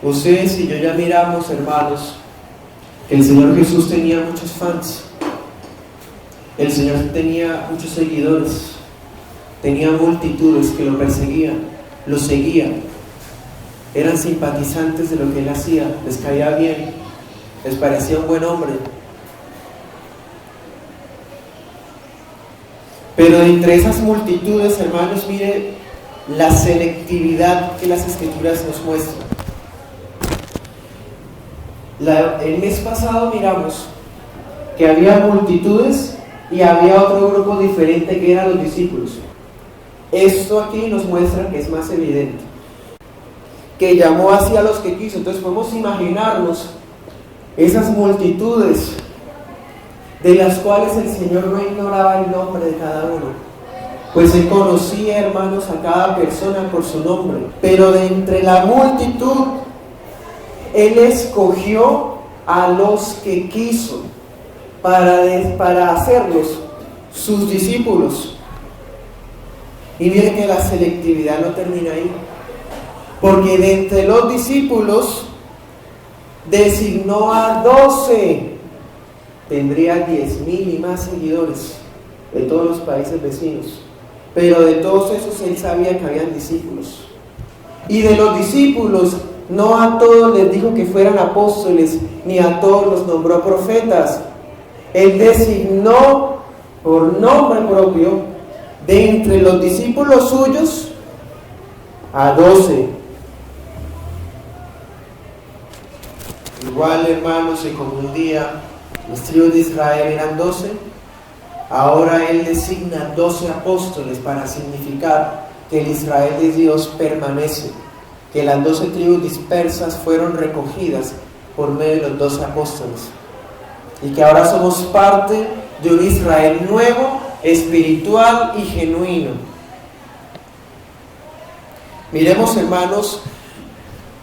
Ustedes y yo ya miramos, hermanos, que el Señor Jesús tenía muchos fans. El Señor tenía muchos seguidores. Tenía multitudes que lo perseguían, lo seguían. Eran simpatizantes de lo que Él hacía, les caía bien, les parecía un buen hombre. Pero entre esas multitudes, hermanos, mire la selectividad que las Escrituras nos muestran. El mes pasado miramos que había multitudes y había otro grupo diferente que eran los discípulos. Esto aquí nos muestra que es más evidente, que llamó así a los que quiso. Entonces podemos imaginarnos esas multitudes de las cuales el Señor no ignoraba el nombre de cada uno, pues Él conocía, hermanos, a cada persona por su nombre. Pero de entre la multitud Él escogió a los que quiso para hacerlos sus discípulos. Y miren que la selectividad no termina ahí, porque de entre los discípulos designó a 12. Tendría 10,000 y más seguidores de todos los países vecinos, pero de todos esos Él sabía que habían discípulos. Y de los discípulos, no a todos les dijo que fueran apóstoles, ni a todos los nombró profetas. Él designó por nombre propio de entre los discípulos suyos a 12. Igual, hermanos, y como un día los tribus de Israel eran 12, ahora Él designa 12 apóstoles para significar que el Israel de Dios permanece, que las 12 tribus dispersas fueron recogidas por medio de los 12 apóstoles, y que ahora somos parte de un Israel nuevo, espiritual y genuino. Miremos, hermanos,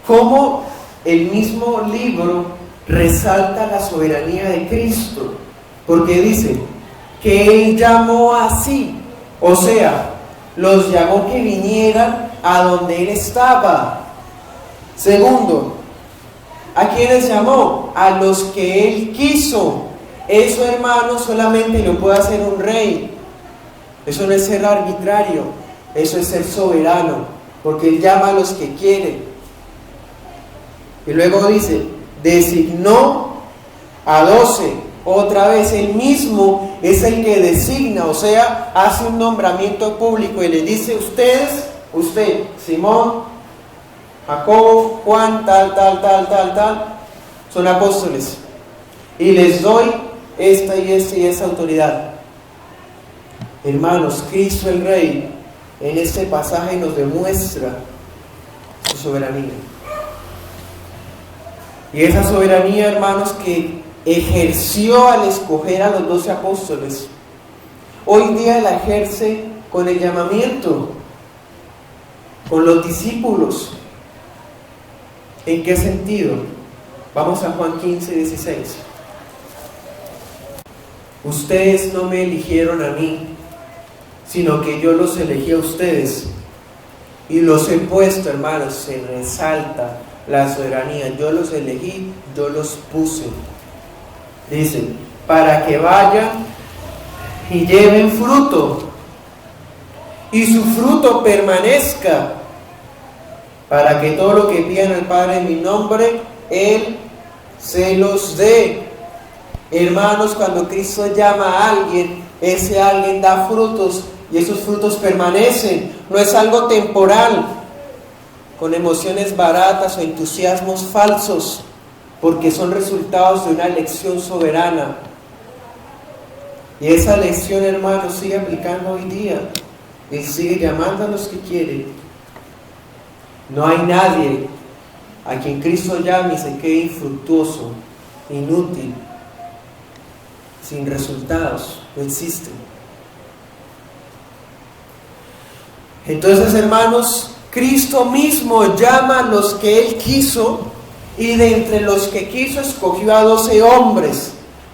cómo el mismo libro resalta la soberanía de Cristo, porque dice que Él llamó así, o sea, los llamó que vinieran a donde Él estaba. Segundo, ¿a quiénes llamó? A los que Él quiso. Eso, hermanos, solamente lo puede hacer un rey. Eso no es ser arbitrario, eso es ser soberano, porque Él llama a los que quiere. Y luego dice, designó a 12. Otra vez, Él mismo es el que designa, o sea, hace un nombramiento público y le dice, usted, Simón, Jacobo, Juan, tal, son apóstoles. Y les doy esta y esa autoridad. Hermanos, Cristo el Rey en este pasaje nos demuestra su soberanía. Y esa soberanía, hermanos, que ejerció al escoger a los 12 apóstoles, hoy día la ejerce con el llamamiento, con los discípulos. ¿En qué sentido? Vamos a Juan 15:16. Ustedes no me eligieron a mí, sino que yo los elegí a ustedes y los he puesto, hermanos. Se resalta la soberanía. Yo los elegí, yo los puse. Dice, para que vayan y lleven fruto, y su fruto permanezca, para que todo lo que pidan al Padre en mi nombre, Él se los dé. Hermanos, cuando Cristo llama a alguien, ese alguien da frutos, y esos frutos permanecen. No es algo temporal, con emociones baratas o entusiasmos falsos, porque son resultados de una elección soberana. Y esa elección, hermanos, sigue aplicando hoy día. Él sigue llamando a los que quiere. No hay nadie a quien Cristo llame y se quede infructuoso, inútil, sin resultados. No existe. Entonces, hermanos, Cristo mismo llama a los que Él quiso, y de entre los que quiso escogió a 12 hombres,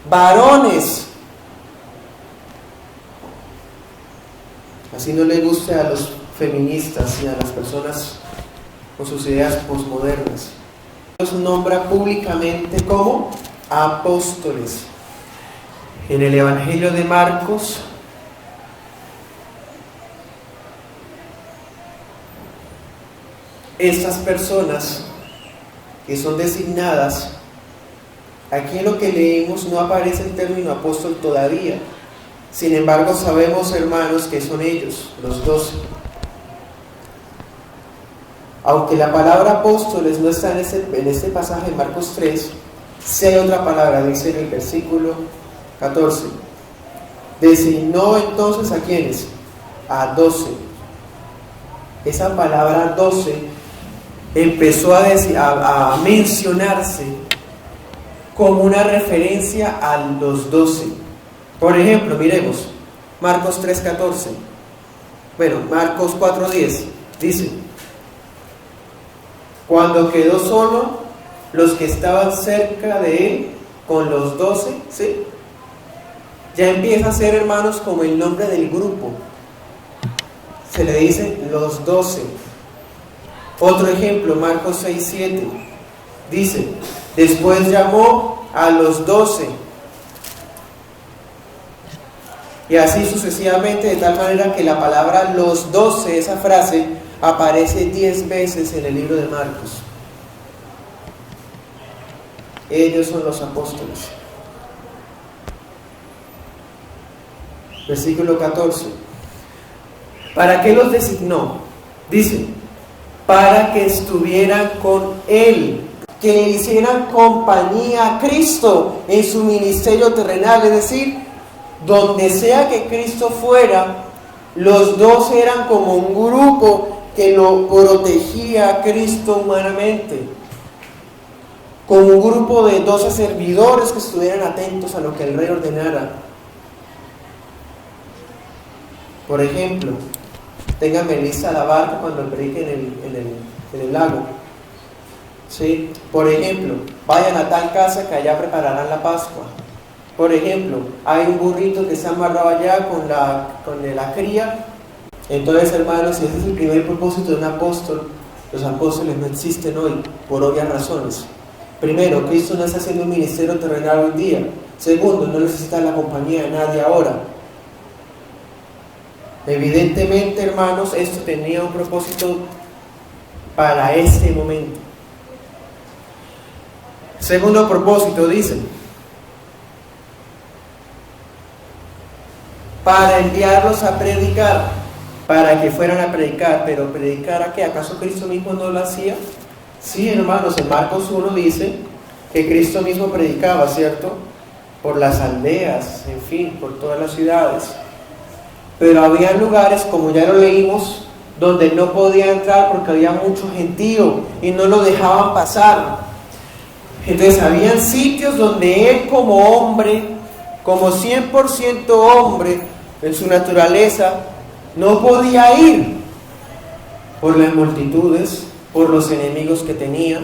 varones. Así no le guste a los feministas y a las personas con sus ideas posmodernas. los nombra públicamente como apóstoles. En el Evangelio de Marcos, estas personas que son designadas, aquí en lo que leímos no aparece el término apóstol todavía. Sin embargo, sabemos, hermanos, que son ellos, los 12. Aunque la palabra apóstoles no está en este pasaje de Marcos 3, sí hay otra palabra, dice en el versículo 14. Designó entonces ¿a quiénes? A 12. Esa palabra 12 empezó a mencionarse como una referencia a los 12. Por ejemplo, miremos Marcos 3:14. Bueno, Marcos 4:10 dice: cuando quedó solo, los que estaban cerca de él con los 12, ¿sí? Ya empieza a ser, hermanos, como el nombre del grupo. Se le dice los 12. Otro ejemplo, Marcos 6:7 dice: después llamó a los 12. Y así sucesivamente, de tal manera que la palabra los 12, esa frase, aparece 10 veces en el libro de Marcos. Ellos son los apóstoles. Versículo 14. ¿Para qué los designó? Dice: para que estuvieran con él, que le hicieran compañía a Cristo en su ministerio terrenal, es decir, donde sea que Cristo fuera, los 12 eran como un grupo que lo protegía a Cristo humanamente, como un grupo de 12 servidores que estuvieran atentos a lo que el rey ordenara. Por ejemplo, ténganme lista la barca cuando prediquen en el lago. ¿Sí? Por ejemplo, vayan a tal casa que allá prepararán la Pascua. Por ejemplo, hay un burrito que está amarrado allá con la cría. Entonces, hermanos, si ese es el primer propósito de un apóstol, los apóstoles no existen hoy, por obvias razones. Primero, Cristo no está haciendo un ministerio terrenal hoy día. Segundo, no necesita la compañía de nadie ahora. Evidentemente, hermanos, esto tenía un propósito para este momento. Segundo propósito, dice: para enviarlos a predicar, para que fueran a predicar. ¿Pero predicar a qué? ¿Acaso Cristo mismo no lo hacía? Sí, hermanos, en Marcos 1 dice que Cristo mismo predicaba, ¿cierto? Por las aldeas, en fin, por todas las ciudades. Pero había lugares, como ya lo leímos, donde no podía entrar porque había mucho gentío y no lo dejaban pasar. Entonces habían sitios donde él, como hombre, como 100% hombre en su naturaleza, no podía ir por las multitudes, por los enemigos que tenía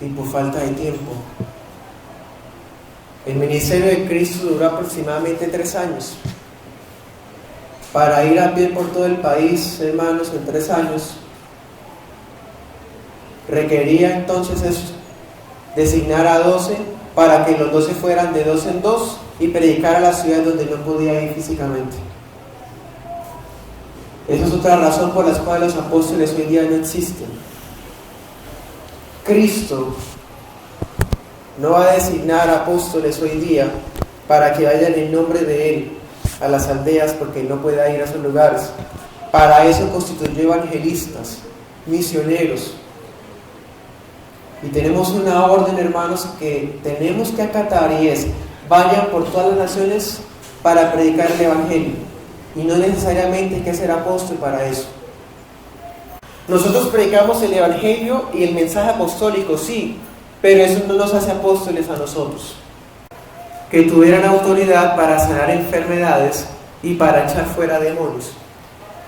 y por falta de tiempo. El ministerio de Cristo duró aproximadamente 3 años. Para ir a pie por todo el país, hermanos, en 3 años, requería entonces eso, designar a 12 para que los 12 fueran de 2 en 2 y predicar a las ciudades donde no podía ir físicamente. Esa es otra razón por la cual los apóstoles hoy día no existen. Cristo no va a designar apóstoles hoy día para que vayan en nombre de Él a las aldeas porque no pueda ir a esos lugares. Para eso constituyó evangelistas, misioneros. Y tenemos una orden, hermanos, que tenemos que acatar, y es: vayan por todas las naciones para predicar el evangelio. Y no necesariamente hay que ser apóstol para eso. Nosotros predicamos el evangelio y el mensaje apostólico, sí, pero eso no nos hace apóstoles a nosotros. Que tuvieran autoridad para sanar enfermedades y para echar fuera demonios.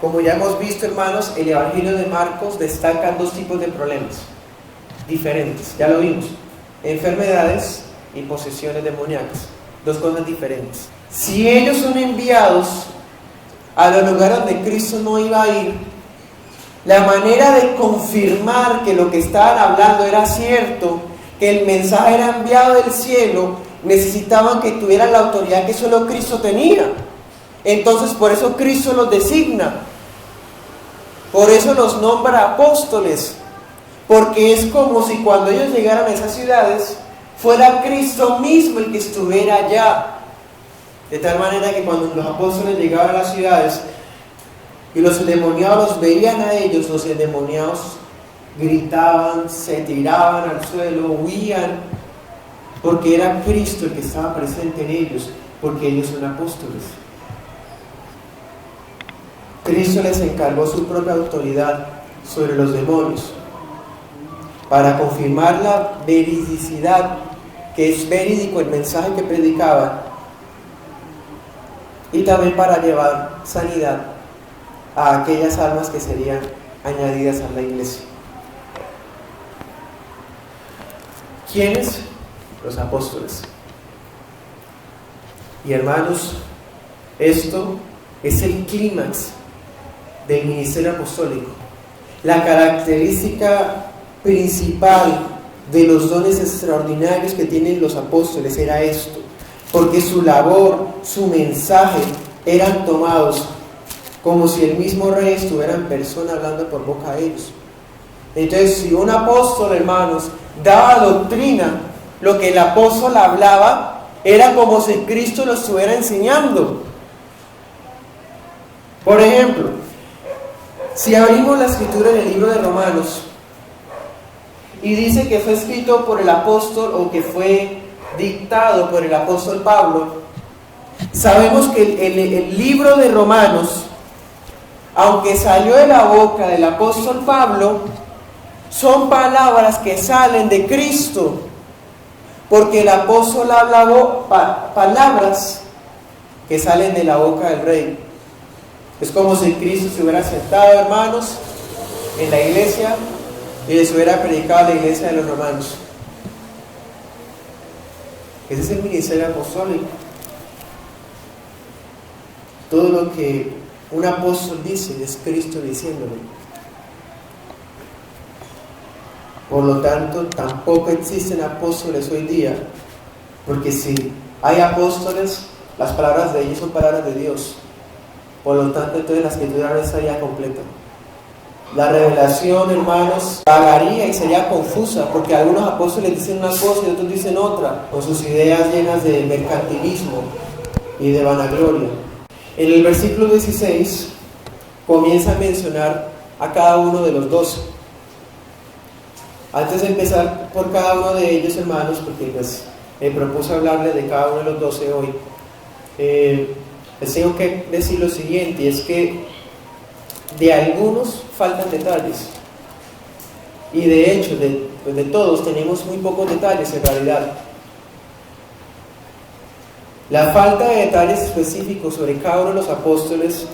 Como ya hemos visto, hermanos, el evangelio de Marcos destaca 2 tipos de problemas diferentes, ya lo vimos: enfermedades y posesiones demoníacas, 2 cosas diferentes. Si ellos son enviados a los lugares donde Cristo no iba a ir, La manera de confirmar que lo que estaban hablando era cierto, que el mensaje era enviado del cielo, necesitaban que tuvieran la autoridad que solo Cristo tenía. Entonces por eso Cristo los designa, por eso los nombra apóstoles, porque es como si cuando ellos llegaran a esas ciudades fuera Cristo mismo el que estuviera allá. De tal manera que cuando los apóstoles llegaban a las ciudades y los endemoniados los veían a ellos, los endemoniados gritaban, se tiraban al suelo, huían, porque era Cristo el que estaba presente en ellos, porque ellos son apóstoles. Cristo les encargó su propia autoridad sobre los demonios para confirmar la veridicidad, que es verídico el mensaje que predicaban, y también para llevar sanidad a aquellas almas que serían añadidas a la iglesia. ¿Quiénes? Los apóstoles. Y hermanos, esto es el clímax del ministerio apostólico. La característica principal de los dones extraordinarios que tienen los apóstoles era esto, porque su labor, su mensaje eran tomados como si el mismo rey estuviera en persona hablando por boca de ellos. Entonces, si un apóstol, hermanos, daba doctrina, lo que el apóstol hablaba era como si Cristo lo estuviera enseñando. Por ejemplo, si abrimos la escritura en el libro de Romanos y dice que fue escrito por el apóstol o que fue dictado por el apóstol Pablo, sabemos que el libro de Romanos, aunque salió de la boca del apóstol Pablo, son palabras que salen de Cristo, porque el apóstol habla palabras que salen de la boca del rey. Es como si Cristo se hubiera sentado, hermanos, en la iglesia y les hubiera predicado a la iglesia de los romanos. Ese es el ministerio apostólico. Todo lo que un apóstol dice es Cristo diciéndolo. Por lo tanto, tampoco existen apóstoles hoy día, porque si hay apóstoles, las palabras de ellos son palabras de Dios. Por lo tanto, entonces la escritura no estaría completa. La revelación, hermanos, vagaría y sería confusa, porque algunos apóstoles dicen una cosa y otros dicen otra, con sus ideas llenas de mercantilismo y de vanagloria. En el versículo 16 comienza a mencionar a cada uno de los 12. Antes de empezar por cada uno de ellos, hermanos, porque pues me propuse hablarles de cada uno de los 12 hoy, les tengo que decir lo siguiente, y es que de algunos faltan detalles, y de hecho de todos tenemos muy pocos detalles en realidad. La falta de detalles específicos sobre cada uno de los apóstoles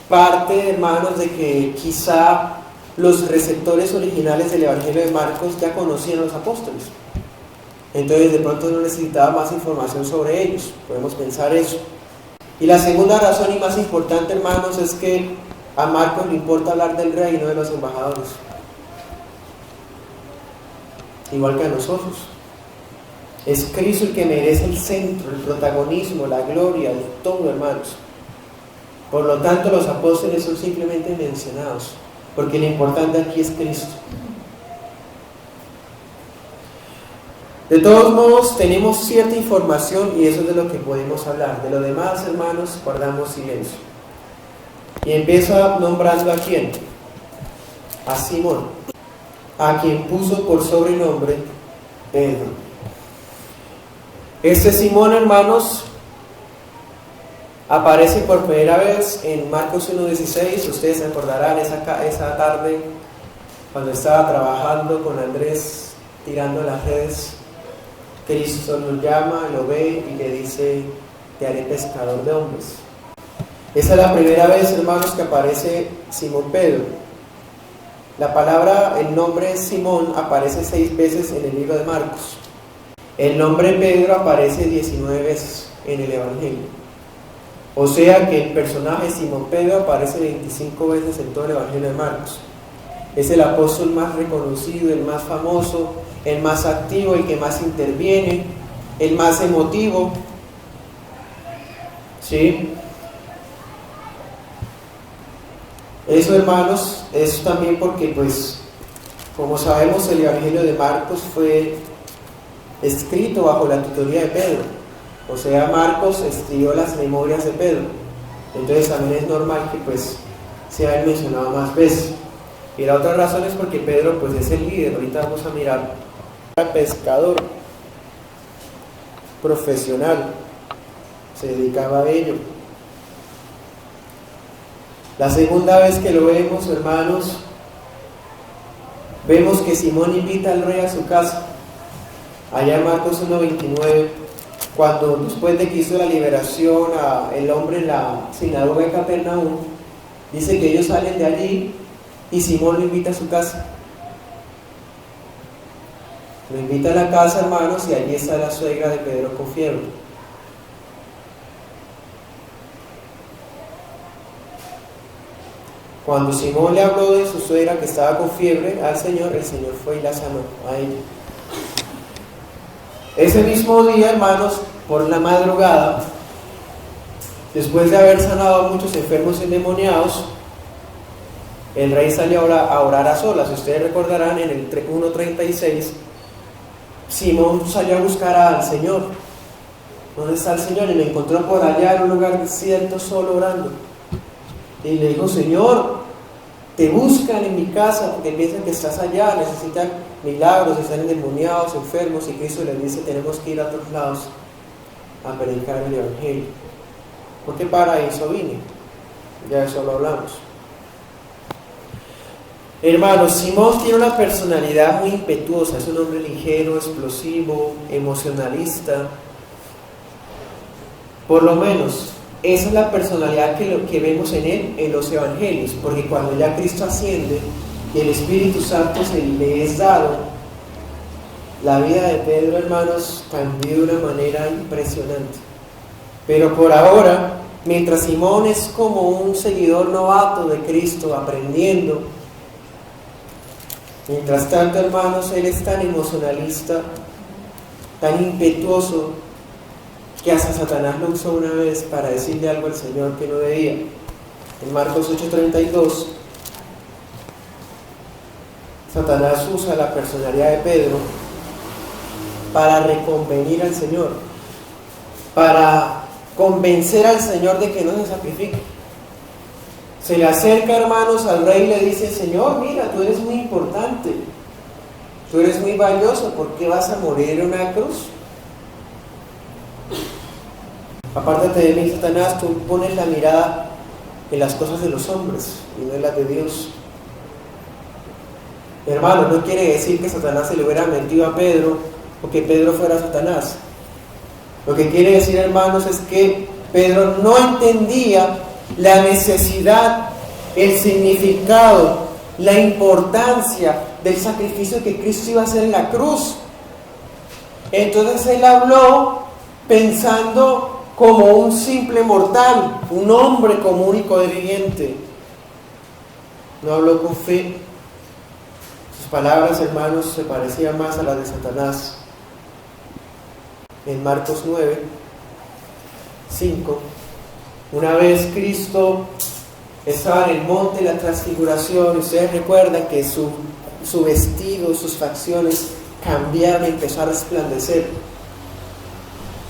parte, hermanos, de que quizá los receptores originales del Evangelio de Marcos ya conocían a los apóstoles, entonces de pronto no necesitaba más información sobre ellos. Podemos pensar eso. Y la segunda razón y más importante, hermanos, es que a Marcos le importa hablar del rey y no de los embajadores, igual que a nosotros. Es Cristo el que merece el centro, el protagonismo, la gloria, el todo, hermanos. Por lo tanto, los apóstoles son simplemente mencionados, porque lo importante aquí es Cristo. De todos modos, tenemos cierta información y eso es de lo que podemos hablar. De lo demás, hermanos, guardamos silencio. Y empiezo nombrando a quién. A Simón, a quien puso por sobrenombre Pedro. Este Simón, hermanos, aparece por primera vez en Marcos 1:16. Ustedes se acordarán esa tarde cuando estaba trabajando con Andrés tirando las redes. Cristo lo llama, lo ve y le dice: te haré pescador de hombres. Esa es la primera vez, hermanos, que aparece Simón Pedro. La palabra, el nombre Simón aparece 6 veces en el libro de Marcos. El nombre Pedro aparece 19 veces en el Evangelio. O sea que el personaje Simón Pedro aparece 25 veces en todo el Evangelio de Marcos. Es el apóstol más reconocido, el más famoso, el más activo, el que más interviene, el más emotivo. ¿Sí? Eso, hermanos, es también porque, pues, como sabemos, el Evangelio de Marcos fue escrito bajo la tutoría de Pedro. O sea, Marcos escribió las memorias de Pedro. Entonces también es normal que, pues, sea mencionado más veces. Y la otra razón es porque Pedro, pues, es el líder. Ahorita vamos a mirar. Era pescador profesional, se dedicaba a ello. La segunda vez que lo vemos, hermanos, vemos que Simón invita al rey a su casa. Allá en Marcos 1:29, cuando después de que hizo la liberación el hombre en la sinagoga de Capernaum, dice que ellos salen de allí y Simón lo invita a su casa. Lo invita a la casa, hermanos, y allí está la suegra de Pedro con fiebre. Cuando Simón le habló de su suegra que estaba con fiebre al Señor, el Señor fue y la sanó a ella. Ese mismo día, hermanos, por la madrugada, después de haber sanado a muchos enfermos endemoniados, el rey salió a orar a solas. Ustedes recordarán en el 1:36, Simón salió a buscar al Señor. ¿Dónde está el Señor? Y lo encontró por allá en un lugar desierto, solo orando. Y le dijo: Señor, te buscan en mi casa porque piensan que estás allá, necesitan milagros, están endemoniados, enfermos. Y Cristo les dice: tenemos que ir a otros lados a predicar el Evangelio, porque para eso vine. Ya eso lo hablamos. Hermanos, Simón tiene una personalidad muy impetuosa. Es un hombre ligero, explosivo, emocionalista. Por lo menos esa es la personalidad que vemos en él en los evangelios, porque cuando ya Cristo asciende y el Espíritu Santo se le es dado, la vida de Pedro, hermanos, cambió de una manera impresionante. Pero por ahora, mientras Simón es como un seguidor novato de Cristo, aprendiendo, mientras tanto, hermanos, él es tan emocionalista, tan impetuoso, que hasta Satanás lo usó una vez para decirle algo al Señor que no debía. En Marcos 8:32, Satanás usa la personalidad de Pedro para reconvenir al Señor, para convencer al Señor de que no se sacrifique. Se le acerca, hermanos, al rey y le dice: Señor, mira, tú eres muy importante, tú eres muy valioso, ¿por qué vas a morir en una cruz? Apártate de mí, Satanás, tú pones la mirada en las cosas de los hombres y no en las de Dios. Hermano, no quiere decir que Satanás se le hubiera mentido a Pedro o que Pedro fuera Satanás. Lo que quiere decir, hermanos, es que Pedro no entendía la necesidad, el significado, la importancia del sacrificio que Cristo iba a hacer en la cruz. Entonces él habló pensando como un simple mortal, un hombre común y corriente. No habló con fe. Sus palabras, hermanos, se parecían más a las de Satanás. En Marcos 9:5, una vez Cristo estaba en el monte de la transfiguración, y ustedes recuerdan que su vestido, sus facciones cambiaron y empezó a resplandecer.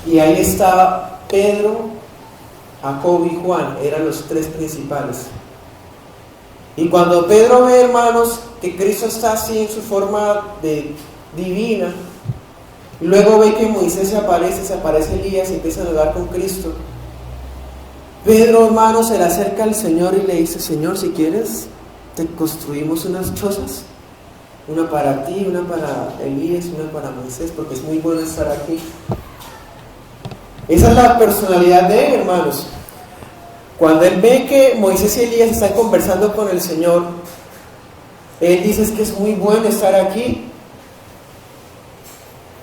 Y ahí estaba Pedro, Jacobo y Juan, eran los tres principales. Y cuando Pedro ve, hermanos, que Cristo está así en su forma divina, y luego ve que Moisés se aparece Elías y empiezan a hablar con Cristo, Pedro, hermanos, se le acerca al Señor y le dice: Señor, si quieres, te construimos unas chozas, una para ti, una para Elías, una para Moisés, porque es muy bueno estar aquí. Esa es la personalidad de él, hermanos. Cuando él ve que Moisés y Elías están conversando con el Señor, él dice: es que es muy bueno estar aquí.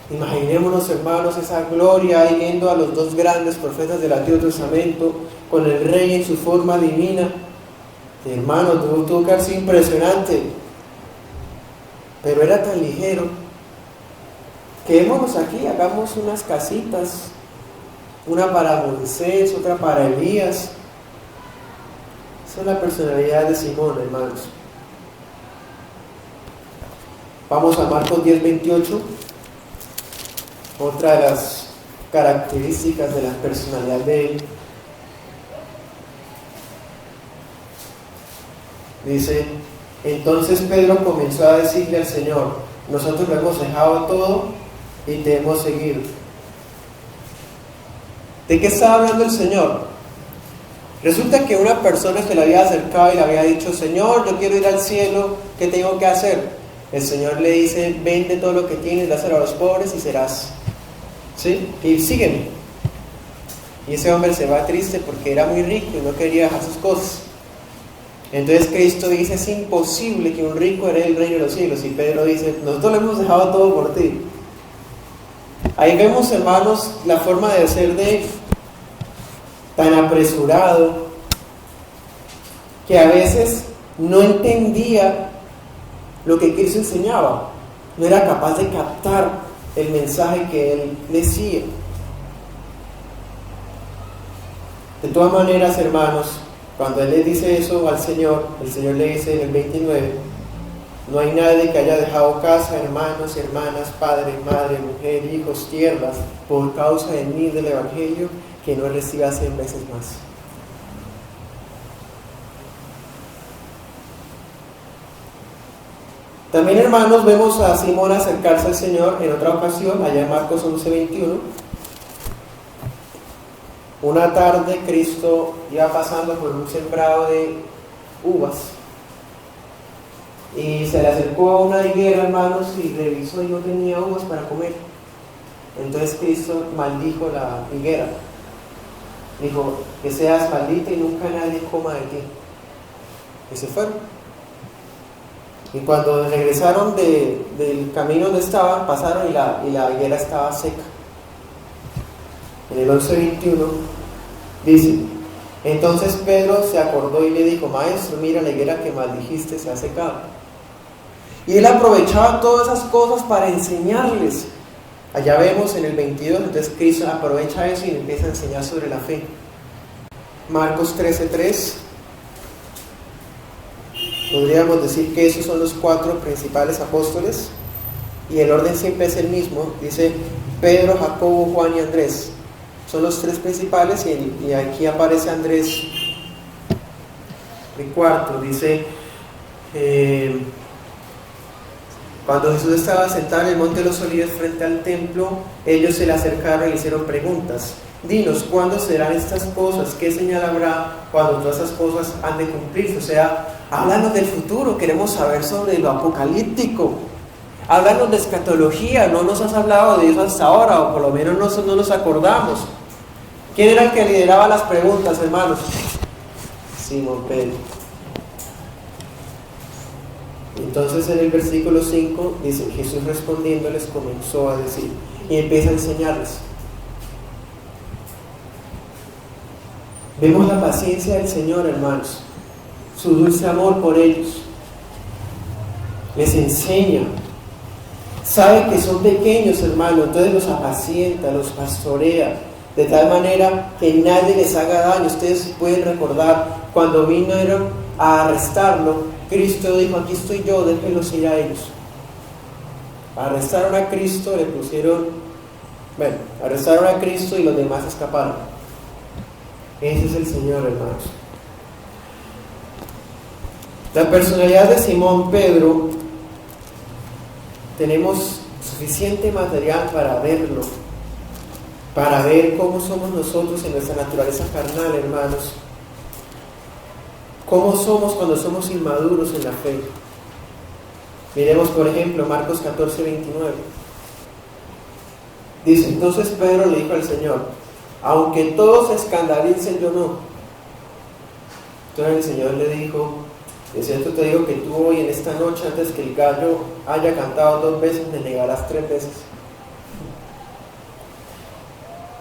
Imaginémonos, hermanos, esa gloria ahí viendo a los dos grandes profetas del Antiguo Testamento con el rey en su forma divina. Hermanos, tuvo que ser impresionante, pero era tan ligero. Quedémonos aquí, hagamos unas casitas, una para Moisés, otra para Elías. Esa es la personalidad de Simón, hermanos. Vamos a Marcos 10:28. Otra de las características de la personalidad de él. Dice, entonces Pedro comenzó a decirle al Señor, nosotros lo hemos dejado todo y te hemos seguido. ¿De qué estaba hablando el Señor? Resulta que una persona se le había acercado y le había dicho, Señor, yo quiero ir al cielo, ¿qué tengo que hacer? El Señor le dice, vende todo lo que tienes, dáselo a los pobres y serás. ¿Sí? Y sígueme. Y ese hombre se va triste porque era muy rico y no quería dejar sus cosas. Entonces Cristo dice, es imposible que un rico herede el reino de los cielos. Y Pedro dice, nosotros lo hemos dejado todo por ti. Ahí vemos, hermanos, la forma de ser de él, tan apresurado, que a veces no entendía lo que Cristo enseñaba, no era capaz de captar el mensaje que él decía. De todas maneras, hermanos, cuando él le dice eso al Señor, el Señor le dice en el 29, no hay nadie que haya dejado casa, hermanos, hermanas, padre, madre, mujer, hijos, tierras, por causa de mí, del Evangelio, que no reciba 100 veces más. También, hermanos, vemos a Simón acercarse al Señor en otra ocasión, allá en Marcos 11:21. Una tarde Cristo iba pasando por un sembrado de uvas y se le acercó a una higuera, hermanos, y revisó y no tenía uvas para comer. Entonces Cristo maldijo la higuera. Dijo, que seas maldita y nunca nadie coma de ti. Y se fueron. Y cuando regresaron del camino donde estaban, pasaron y la higuera estaba seca. En el 11:21 dice, entonces Pedro se acordó y le dijo, maestro, mira, la higuera que maldijiste se ha secado. Y él aprovechaba todas esas cosas para enseñarles. Allá vemos en el 22, entonces Cristo aprovecha eso y le empieza a enseñar sobre la fe. Marcos 13:3. Podríamos decir que esos son los 4 principales apóstoles y el orden siempre es el mismo. Dice Pedro, Jacobo, Juan y Andrés. Son los 3 principales y aquí aparece Andrés el cuarto. Dice, cuando Jesús estaba sentado en el monte de los Olivos frente al templo, ellos se le acercaron y le hicieron preguntas. Dinos, ¿cuándo serán estas cosas? ¿Qué señal habrá cuando todas esas cosas han de cumplirse? O sea, háblanos del futuro, queremos saber sobre lo apocalíptico. Háblanos de escatología, no nos has hablado de eso hasta ahora, o por lo menos no nos acordamos. ¿Quién era el que lideraba las preguntas, hermanos? Simón Pedro. Entonces en el versículo 5 dice, Jesús respondiéndoles comenzó a decir, y empieza a enseñarles. Vemos la paciencia del Señor, hermanos, su dulce amor por ellos. Les enseña. Sabe que son pequeños, hermanos, entonces los apacienta, los pastorea, de tal manera que nadie les haga daño. Ustedes pueden recordar, cuando vinieron a arrestarlo, Cristo dijo, aquí estoy yo, déjenlos ir a ellos. Arrestaron a Cristo, arrestaron a Cristo y los demás escaparon. Ese es el Señor, hermanos. La personalidad de Simón Pedro, tenemos suficiente material para verlo, para ver cómo somos nosotros en nuestra naturaleza carnal, hermanos. Cómo somos cuando somos inmaduros en la fe. Miremos, por ejemplo, Marcos 14:29. Dice, entonces Pedro le dijo al Señor, aunque todos se escandalicen, yo no. Entonces el Señor le dijo, de cierto te digo que tú hoy en esta noche, antes que el gallo haya cantado 2 veces, me negarás 3 veces.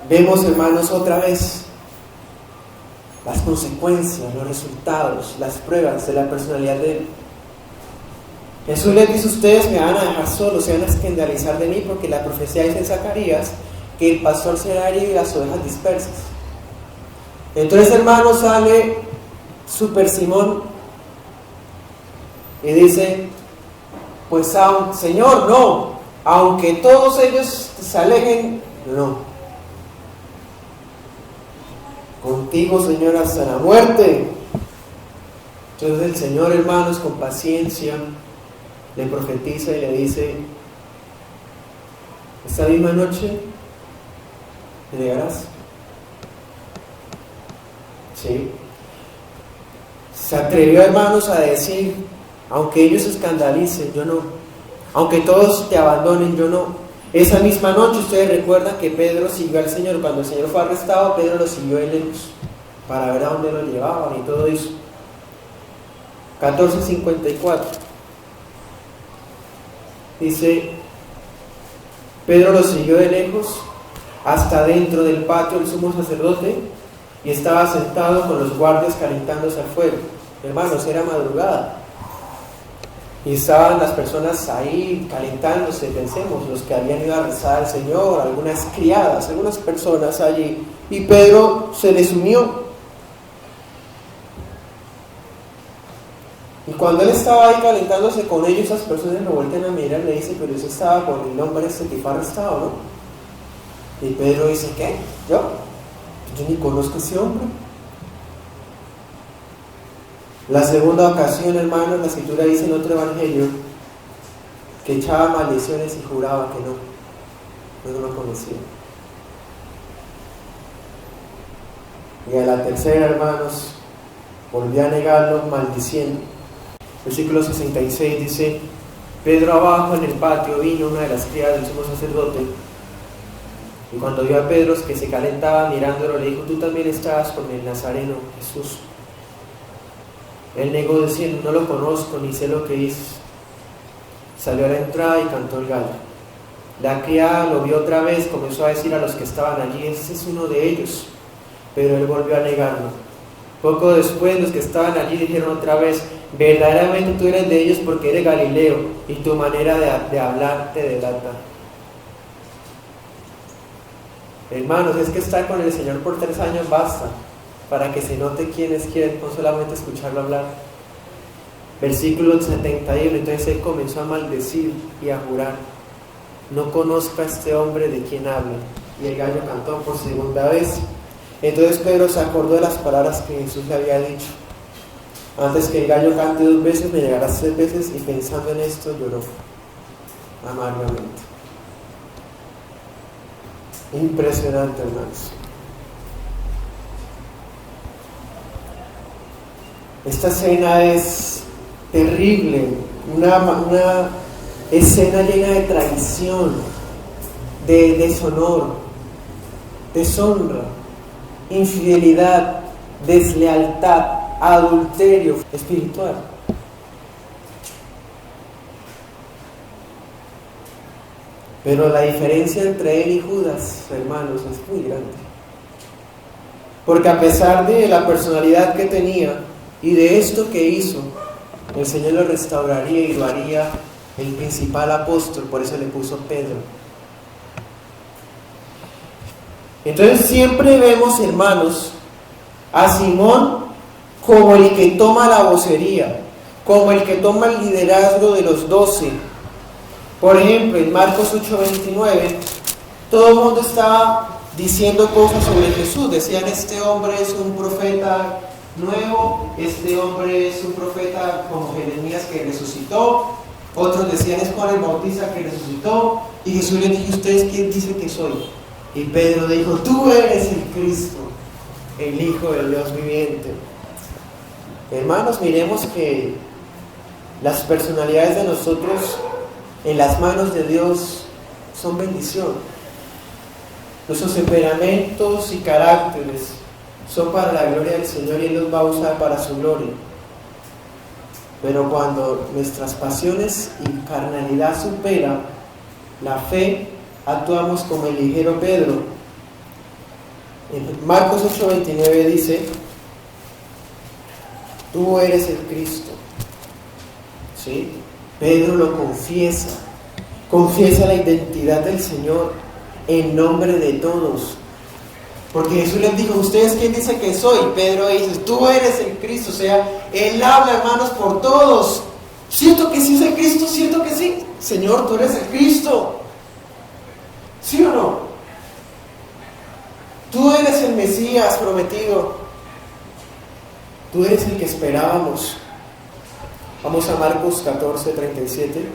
vemos, hermanos, otra vez las consecuencias, los resultados, las pruebas de la personalidad de Él. Jesús les dice: ustedes me van a dejar solo, se van a escandalizar de mí, porque la profecía dice en Zacarías que el pastor será herido y las ovejas dispersas. Entonces, hermanos, sale Super Simón y dice: pues Señor, no, aunque todos ellos se alejen, no. Contigo, Señor, hasta la muerte. Entonces el Señor, hermanos, con paciencia le profetiza y le dice: esta misma noche me negarás. ¿Sí? Se atrevió, hermanos, a decir: aunque ellos se escandalicen, yo no. Aunque todos te abandonen, yo no. Esa misma noche ustedes recuerdan que Pedro siguió al Señor. Cuando el Señor fue arrestado, Pedro lo siguió de lejos para ver a dónde lo llevaban y todo eso. 14:54 dice: Pedro lo siguió de lejos hasta dentro del patio del sumo sacerdote, y estaba sentado con los guardias calentándose al fuego. Hermanos, era madrugada y estaban las personas ahí calentándose. Pensemos, los que habían ido a rezar al Señor, algunas criadas, algunas personas allí, y Pedro se les unió. Y cuando él estaba ahí calentándose con ellos, esas personas lo voltean a mirar y le dicen: pero eso estaba con el hombre este que fue arrestado, ¿no? Y Pedro dice: ¿qué? ¿Yo ni conozco a ese hombre? La segunda ocasión, hermanos, la escritura dice en otro evangelio que echaba maldiciones y juraba que no lo conocía. Y a la tercera, hermanos, volvió a negarlo maldiciendo. Versículo 66 dice: Pedro abajo en el patio vino una de las criadas del sumo sacerdote, y cuando vio a Pedro que se calentaba mirándolo, le dijo: tú también estabas con el Nazareno Jesús. Él negó diciendo: no lo conozco ni sé lo que dices. Salió a la entrada y cantó el gallo. La criada lo vio otra vez, comenzó a decir a los que estaban allí: ese es uno de ellos. Pero él volvió a negarlo. Poco después los que estaban allí dijeron otra vez: verdaderamente tú eres de ellos, porque eres Galileo, y tu manera de hablar te delata. Hermanos, es que estar con el Señor por 3 años basta para que se note quién es quién, no solamente escucharlo hablar. Versículo 71, entonces él comenzó a maldecir y a jurar: no conozco a este hombre de quien habla. Y el gallo cantó por segunda vez. Entonces Pedro se acordó de las palabras que Jesús le había dicho: antes que el gallo cante 2 veces, me negarás 3 veces. Y pensando en esto, lloró amargamente. Impresionante, hermanos. Esta escena es terrible, una escena llena de traición, de deshonor, deshonra, infidelidad, deslealtad, adulterio espiritual. Pero la diferencia entre él y Judas, hermanos, es muy grande. Porque a pesar de la personalidad que tenía y de esto que hizo, el Señor lo restauraría y lo haría el principal apóstol. Por eso le puso Pedro. Entonces siempre vemos, hermanos, a Simón como el que toma la vocería, como el que toma el liderazgo de los 12. Por ejemplo, en Marcos 8:29, todo el mundo estaba diciendo cosas sobre Jesús. Decían: este hombre es un profeta nuevo, este hombre es un profeta como Jeremías que resucitó. Otros decían: es Juan el Bautista que resucitó. Y Jesús les dijo: ¿ustedes quién dicen que soy? Y Pedro dijo: tú eres el Cristo, el Hijo del Dios viviente. Hermanos, miremos que las personalidades de nosotros en las manos de Dios son bendición. Nuestros temperamentos y caracteres son para la gloria del Señor, y Él los va a usar para su gloria. Pero cuando nuestras pasiones y carnalidad supera la fe, actuamos como el ligero Pedro, En Marcos 8:29 dice: tú eres el Cristo. ¿Sí? Pedro lo confiesa la identidad del Señor en nombre de todos. Porque Jesús les dijo: ¿ustedes quién dice que soy? Pedro dice: tú eres el Cristo. O sea, Él habla, hermanos, por todos. ¿Cierto que sí es el Cristo? ¿Cierto que sí? Señor, tú eres el Cristo. ¿Sí o no? Tú eres el Mesías prometido. Tú eres el que esperábamos. Vamos a Marcos 14:37.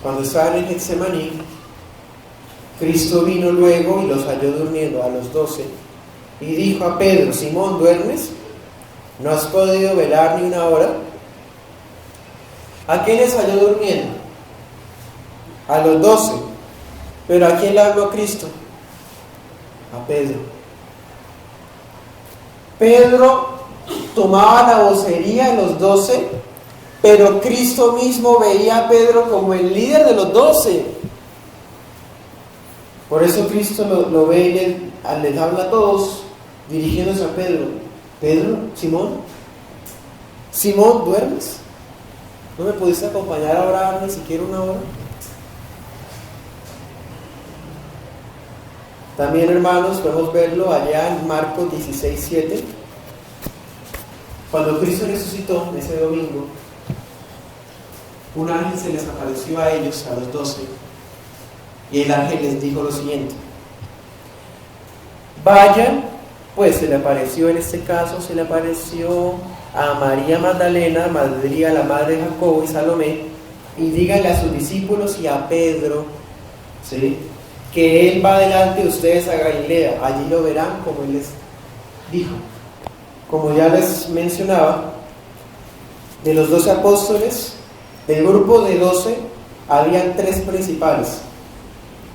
Cuando estaban en Getsemaní, Cristo vino luego y los halló durmiendo a los 12 y dijo a Pedro: Simón, ¿duermes? ¿No has podido velar ni una hora? ¿A quiénes halló durmiendo? A los 12. ¿Pero a quién le habló Cristo? A Pedro. Pedro tomaba la vocería de los 12, pero Cristo mismo veía a Pedro como el líder de los 12. Por eso Cristo lo ve y les habla a todos, dirigiéndose a Pedro. Pedro, Simón, ¿duermes? ¿No me pudiste acompañar a orar ni siquiera una hora? También, hermanos, podemos verlo allá en Marcos 16:7. Cuando Cristo resucitó ese domingo, un ángel se les apareció a ellos, a los 12, y el ángel les dijo lo siguiente: vayan, pues se le apareció, en este caso se le apareció a María Magdalena, María, la madre de Jacobo y Salomé, y díganle a sus discípulos y a Pedro, ¿sí?, que Él va delante de ustedes a Galilea, allí lo verán como Él les dijo. Como ya les mencionaba, de los 12 apóstoles, del grupo de 12, habían 3 principales.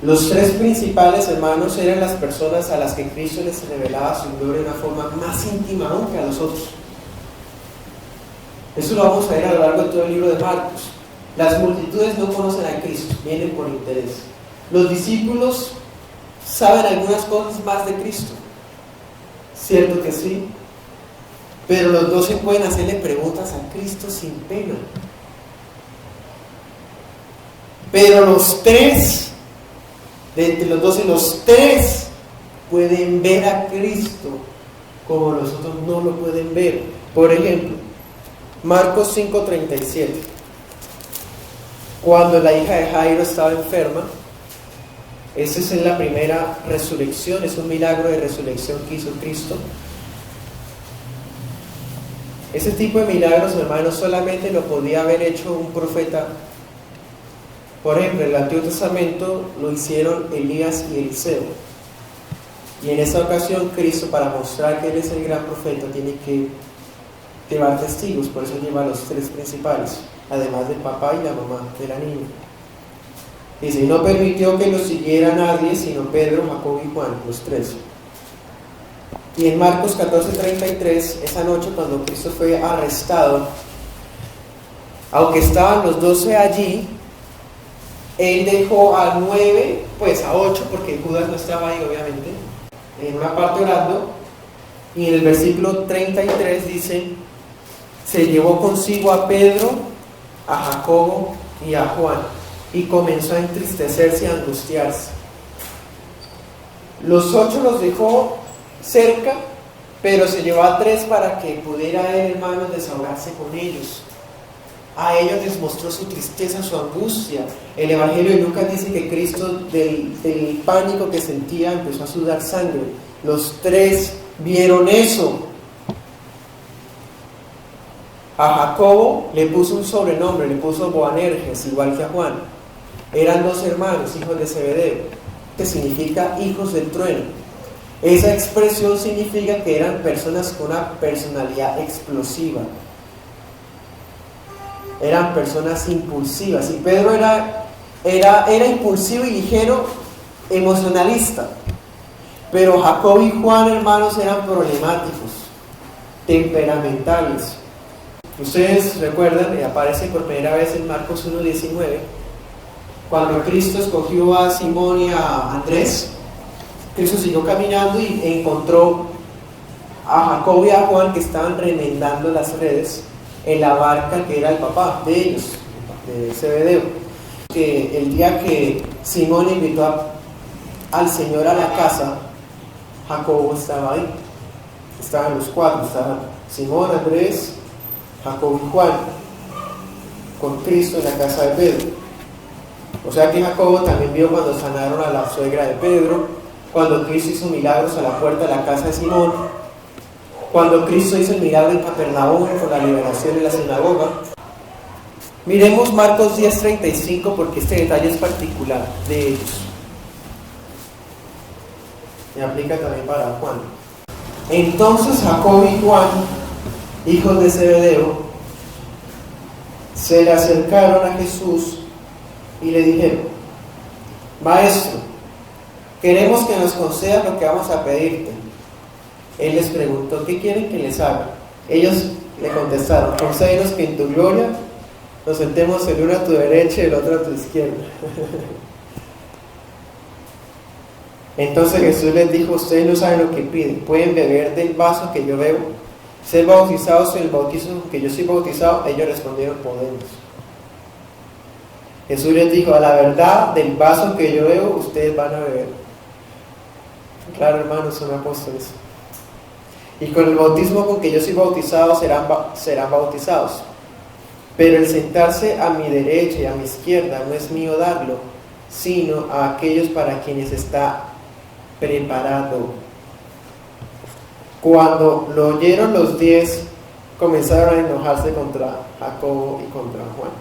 Los 3 principales, hermanos, eran las personas a las que Cristo les revelaba su gloria de una forma más íntima aún que a los otros. Eso lo vamos a ver a lo largo de todo el libro de Marcos. Las multitudes no conocen a Cristo, vienen por interés. Los discípulos saben algunas cosas más de Cristo, cierto que sí, pero los 12 pueden hacerle preguntas a Cristo sin pena. Pero los 3, de entre los 12, los 3 pueden ver a Cristo como los otros no lo pueden ver. Por ejemplo, Marcos 5:37. Cuando la hija de Jairo estaba enferma, esa es la primera resurrección, es un milagro de resurrección que hizo Cristo. Ese tipo de milagros, hermanos, solamente lo podía haber hecho un profeta. Por ejemplo, en el Antiguo Testamento lo hicieron Elías y Eliseo. Y en esta ocasión Cristo, para mostrar que Él es el gran profeta, tiene que llevar testigos, por eso lleva a los 3 principales, además del papá y la mamá de la niña. Dice: y no permitió que lo siguiera nadie, sino Pedro, Jacobo y Juan, los 3. Y en Marcos 14:33, esa noche cuando Cristo fue arrestado, aunque estaban los 12 allí, Él dejó a 9, pues a 8, porque Judas no estaba ahí obviamente, en una parte orando, y en el versículo 33 dice: se llevó consigo a Pedro, a Jacobo y a Juan, y comenzó a entristecerse y a angustiarse. Los 8 los dejó cerca, pero se llevó a 3 para que pudiera él, hermanos, desahogarse con ellos. A ellos les mostró su tristeza, su angustia. El Evangelio de Lucas dice que Cristo, del pánico que sentía, empezó a sudar sangre. Los 3 vieron eso. A Jacobo le puso un sobrenombre, le puso Boanerges, igual que a Juan. Eran 2 hermanos, hijos de Zebedeo, que significa hijos del trueno. Esa expresión significa que eran personas con una personalidad explosiva. Eran personas impulsivas. Y Pedro era impulsivo y ligero, emocionalista. Pero Jacobo y Juan, hermanos, eran problemáticos, temperamentales. Ustedes recuerdan, aparece por primera vez en Marcos 1:19, cuando Cristo escogió a Simón y a Andrés, Cristo siguió caminando y encontró a Jacobo y a Juan que estaban remendando las redes en la barca que era el papá de ellos, de Zebedeo. Que el día que Simón invitó al Señor a la casa, Jacobo estaba ahí. Estaban los cuatro, estaban Simón, Andrés, Jacobo y Juan, con Cristo en la casa de Pedro. O sea que Jacobo también vio cuando sanaron a la suegra de Pedro, cuando Cristo hizo milagros a la puerta de la casa de Simón, cuando Cristo hizo el milagro en Capernaum con la liberación de la sinagoga. Miremos Marcos 10:35 porque este detalle es particular de ellos. Y aplica también para Juan. Entonces Jacobo y Juan, hijos de Zebedeo, se le acercaron a Jesús y le dijeron: Maestro, queremos que nos concedas lo que vamos a pedirte. Él les preguntó: ¿qué quieren que les haga? Ellos le contestaron: concédenos que en tu gloria nos sentemos el uno a tu derecha y el otro a tu izquierda. Entonces Jesús les dijo: ustedes no saben lo que piden. ¿Pueden beber del vaso que yo bebo? ¿Ser bautizados en el bautismo que yo soy bautizado? Ellos respondieron: podemos. Jesús les dijo: a la verdad, del vaso que yo bebo, ustedes van a beber. Claro, hermanos, son apóstoles. Y con el bautismo con que yo soy bautizado serán bautizados. Pero el sentarse a mi derecha y a mi izquierda no es mío darlo, sino a aquellos para quienes está preparado. Cuando lo oyeron los 10, comenzaron a enojarse contra Jacobo y contra Juan.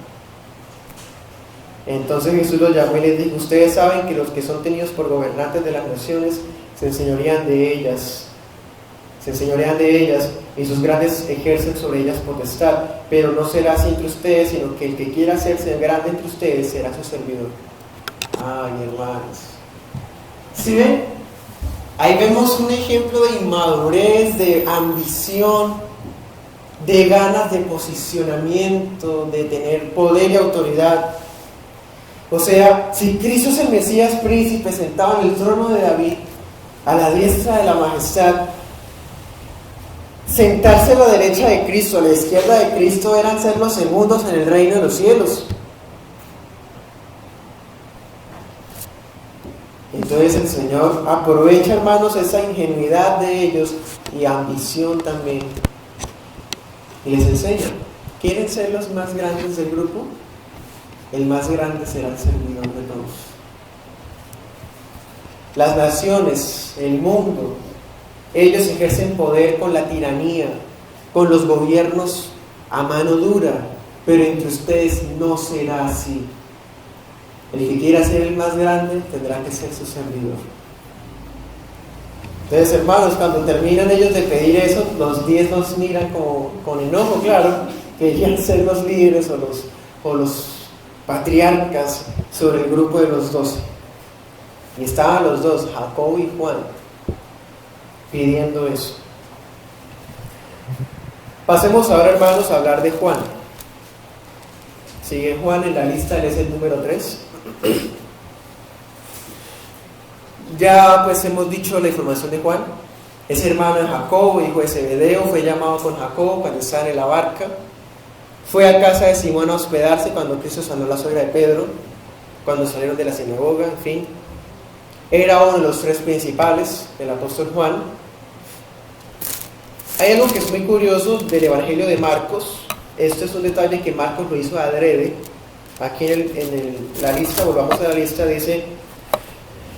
Entonces Jesús los llamó y les dijo: ustedes saben que los que son tenidos por gobernantes de las naciones se enseñorean de ellas, y sus grandes ejercen sobre ellas potestad, pero no será así entre ustedes, sino que el que quiera hacerse grande entre ustedes será su servidor. Ay, hermanos, ¿sí ven? Ahí vemos un ejemplo de inmadurez, de ambición, de ganas de posicionamiento, de tener poder y autoridad. O sea, si Cristo es el Mesías príncipe sentado en el trono de David, a la diestra de la majestad, sentarse a la derecha de Cristo, a la izquierda de Cristo, eran ser los segundos en el reino de los cielos. Entonces el Señor aprovecha, hermanos, esa ingenuidad de ellos y ambición también, y les enseña: ¿quieren ser los más grandes del grupo? El más grande será el servidor de todos. Las naciones, el mundo, ellos ejercen poder con la tiranía, con los gobiernos a mano dura, pero entre ustedes no será así. El que quiera ser el más grande tendrá que ser su servidor. Entonces, hermanos, cuando terminan ellos de pedir eso, los 10 nos miran con enojo, claro, querían ser los líderes o los patriarcas sobre el grupo de los 12. Y estaban los dos, Jacobo y Juan, pidiendo eso. Pasemos ahora, hermanos, a hablar de Juan. Sigue Juan en la lista, él es el número 3. Ya pues hemos dicho la información de Juan. Es hermano de Jacobo, hijo de Zebedeo. Fue llamado con Jacobo cuando estaba en la barca. Fue a casa de Simón a hospedarse cuando Cristo sanó a la suegra de Pedro, cuando salieron de la sinagoga, en fin. Era uno de los 3 principales del apóstol Juan. Hay algo que es muy curioso del Evangelio de Marcos. Esto es un detalle que Marcos lo hizo adrede. Aquí la lista, volvamos a la lista, dice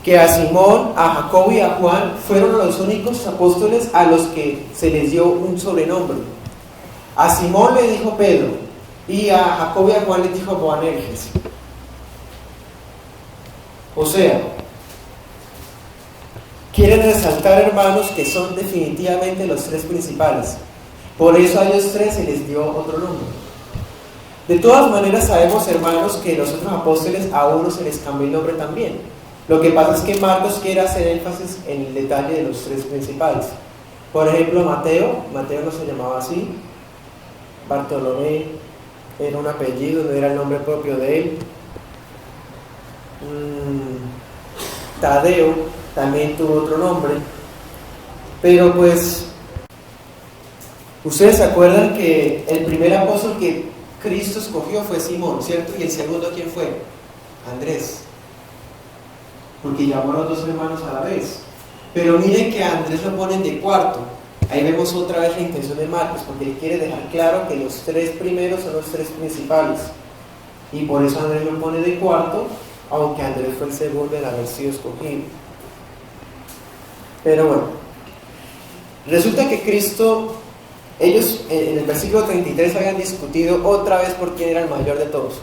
que a Simón, a Jacobo y a Juan fueron los únicos apóstoles a los que se les dio un sobrenombre. A Simón le dijo Pedro, y a Jacobo y a Juan les dijo Boanerges. O sea, quieren resaltar, hermanos, que son definitivamente los 3 principales. Por eso a ellos 3 se les dio otro nombre. De todas maneras sabemos, hermanos, que los otros apóstoles a uno se les cambió el nombre también. Lo que pasa es que Marcos quiere hacer énfasis en el detalle de los 3 principales. Por ejemplo, Mateo no se llamaba así. Bartolomé era un apellido, no era el nombre propio de él. Tadeo también tuvo otro nombre. Pero pues, ustedes se acuerdan que el primer apóstol que Cristo escogió fue Simón, ¿cierto? Y el segundo, ¿quién fue? Andrés. Porque llamó a los dos hermanos a la vez. Pero miren que a Andrés lo ponen de cuarto. Ahí vemos otra vez la intención de Marcos, porque él quiere dejar claro que los tres primeros son los tres principales. Y por eso Andrés lo pone de cuarto, aunque Andrés fue el segundo en haber sido escogido. Pero bueno, resulta que Cristo, ellos en el versículo 33 habían discutido otra vez por quién era el mayor de todos.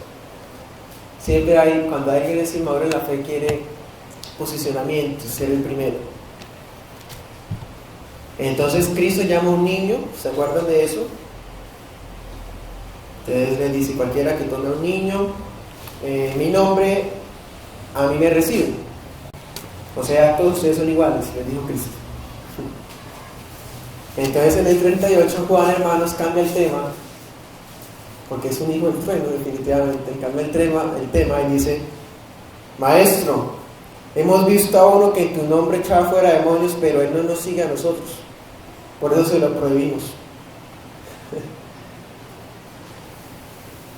Siempre hay, cuando alguien es inmaduro en la fe, quiere posicionamiento, ser el primero. Entonces Cristo llama a un niño, ¿se acuerdan de eso? Entonces le dice: cualquiera que tome a un niño, mi nombre, a mí me recibe. O sea, todos ustedes son iguales, les dijo Cristo. Entonces en el 38 Juan, hermanos, cambia el tema, porque es un hijo del trueno, definitivamente. Cambia el tema y dice: Maestro, hemos visto a uno que en tu nombre echaba fuera demonios, pero él no nos sigue a nosotros, por eso se lo prohibimos.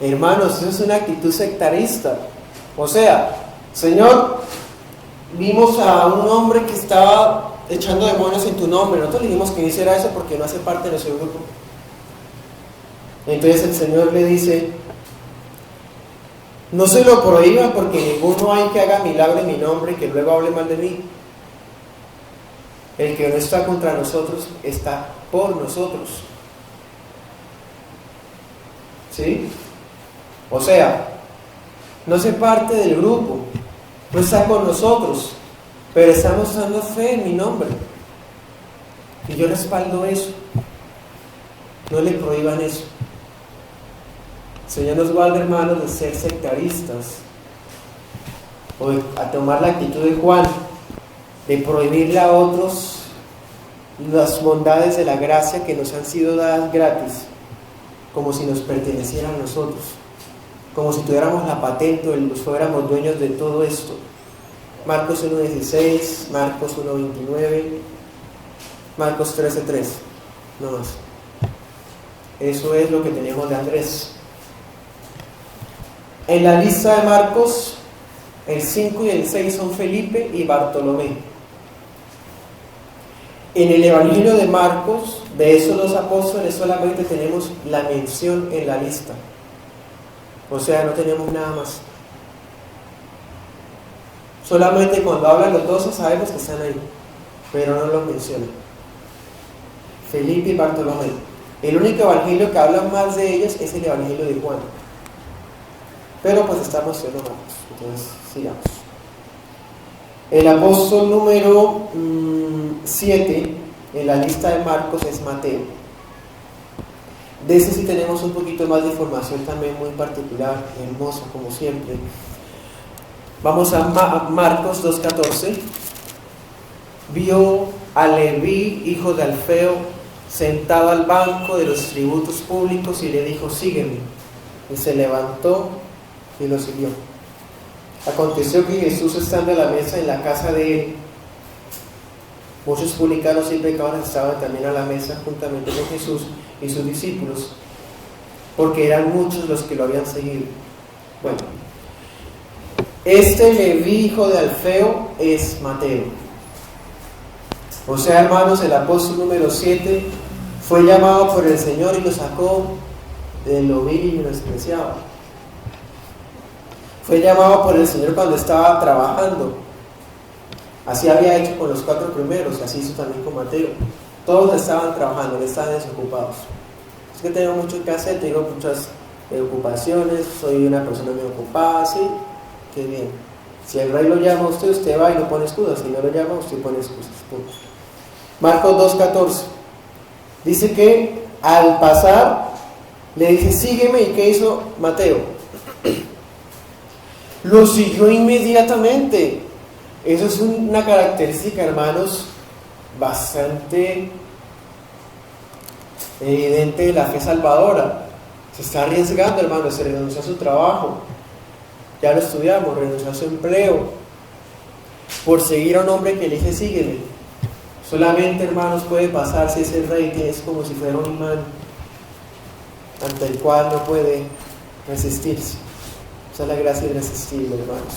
Hermanos, eso es una actitud sectarista. O sea, Señor, vimos a un hombre que estaba echando demonios en tu nombre. Nosotros le dijimos que no hiciera eso porque no hace parte de nuestro grupo. Entonces el Señor le dice: no se lo prohíban, porque ninguno hay que haga milagro en mi nombre y que luego hable mal de mí. El que no está contra nosotros está por nosotros. ¿Sí? O sea, no hace parte del grupo, no está con nosotros, pero está mostrando fe en mi nombre. Y yo respaldo eso. No le prohíban eso. El Señor nos guarda, hermanos, de ser sectaristas, o a tomar la actitud de Juan, de prohibirle a otros las bondades de la gracia que nos han sido dadas gratis, como si nos pertenecieran a nosotros, como si tuviéramos la patente o nos fuéramos dueños de todo esto. Marcos 1:16, Marcos 1:29, Marcos 13:3, no más. Eso es lo que tenemos de Andrés. En la lista de Marcos, el 5 y el 6 son Felipe y Bartolomé. En el Evangelio de Marcos, de esos dos apóstoles solamente tenemos la mención en la lista. O sea, no tenemos nada más. Solamente cuando hablan los 12 sabemos que están ahí, pero no los mencionan. Felipe y Bartolomé. El único evangelio que habla más de ellos es el Evangelio de Juan. Pero pues estamos en Marcos, entonces sigamos. El apóstol número 7 en la lista de Marcos es Mateo. De ese sí tenemos un poquito más de información también muy particular, hermosa como siempre. Vamos a Marcos 2:14. Vio a Leví, hijo de Alfeo, sentado al banco de los tributos públicos, y le dijo: sígueme. Y se levantó y lo siguió. Aconteció que Jesús, estando a la mesa en la casa de él, muchos publicanos y pecadores estaban también a la mesa juntamente con Jesús y sus discípulos, porque eran muchos los que lo habían seguido. Bueno, este Leví, hijo de Alfeo, es Mateo. O sea, hermanos, el apóstol número 7 fue llamado por el Señor y lo sacó de lo vil y menospreciado. Fue llamado por el Señor cuando estaba trabajando. Así había hecho con los 4 primeros, y así hizo también con Mateo. Todos estaban trabajando, no estaban desocupados. Es que tengo mucho que hacer, tengo muchas ocupaciones, soy una persona muy ocupada, sí, qué bien. Si el rey lo llama a usted, usted va y no pone excusas. Si no lo llama, usted pone excusas. Punto. Marcos 2:14 dice que al pasar le dice: sígueme. ¿Y qué hizo Mateo? Lo siguió inmediatamente. Eso es una característica, hermanos, bastante evidente de la fe salvadora. Se está arriesgando, hermanos, se renunció a su trabajo. Ya lo estudiamos, renunció a su empleo. por seguir a un hombre que le dice sígueme. Solamente, hermanos, puede pasarse ese rey que es como si fuera un imán ante el cual no puede resistirse. Esa es la gracia irresistible, hermanos.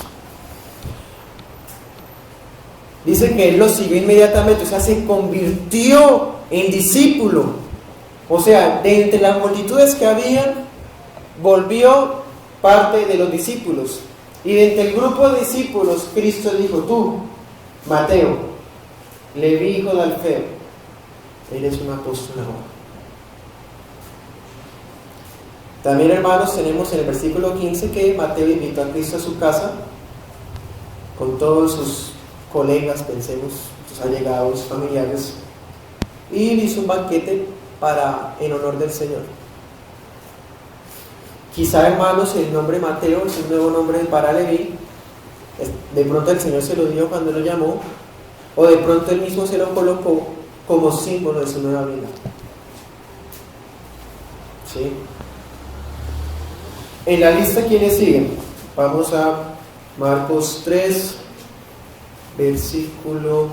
Dice que él lo siguió inmediatamente, o sea, se convirtió en discípulo. O sea, de entre las multitudes que habían, volvió parte de los discípulos. Y de entre el grupo de discípulos, Cristo dijo: tú, Mateo, Leví, hijo de Alfeo, eres un apóstol ahora. También, hermanos, tenemos en el versículo 15 que Mateo invitó a Cristo a su casa con todos sus colegas, pensemos, sus allegados, familiares, y hizo un banquete en honor del Señor. Quizá, hermanos, el nombre Mateo es un nuevo nombre para Leví. De pronto el Señor se lo dio cuando lo llamó, o de pronto él mismo se lo colocó como símbolo de su nueva vida. ¿Sí? En la lista, ¿quiénes siguen? Vamos a Marcos 3, versículo